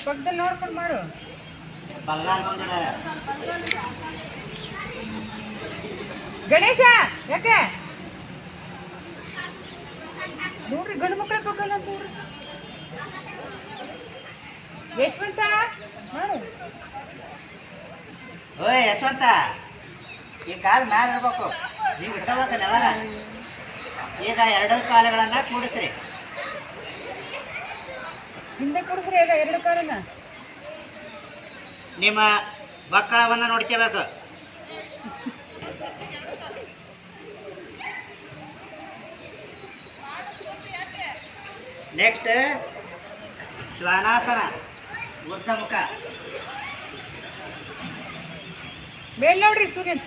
ಪಕ್ಕದಲ್ಲಿ ನೋಡ್ಕೊಂಡು ಮಾಡು. ಗಣೇಶ ಯಾಕೆ ನೋಡ್ರಿ ಗಂಡು ಮಕ್ಕಳ ಪಕ್ಕಲ್ಲ ಅಂತ ನೋಡ್ರಿ. ಯಶವಂತ ಮಾಡು. ಓಯ್ ಯಶವಂತ, ಈ ಕಾಲು ಮ್ಯಾಲ ಇರ್ಬೇಕು, ನೀವು ಇಟ್ಕೋಬೇಕು ನೆಲನ. ಈಗ ಎರಡು ಕಾಲುಗಳನ್ನ ಕೂಡಿಸ್ರಿ. ಹಿಂದೆ ಕೂಡಿಸ್ರಿ ಈಗ ಎರಡು ಕಾಲನ್ನ. ನಿಮ್ಮ ಮಕ್ಕಳವನ್ನ ನೋಡ್ಕೋಬೇಕು. ನೆಕ್ಸ್ಟ್ ಶ್ವಾನಾಸನ, ಊರ್ಧ್ವ ಮುಖ. ಮೇಲ್ ನೋಡ್ರಿ ಸೂರ್ಯನ್.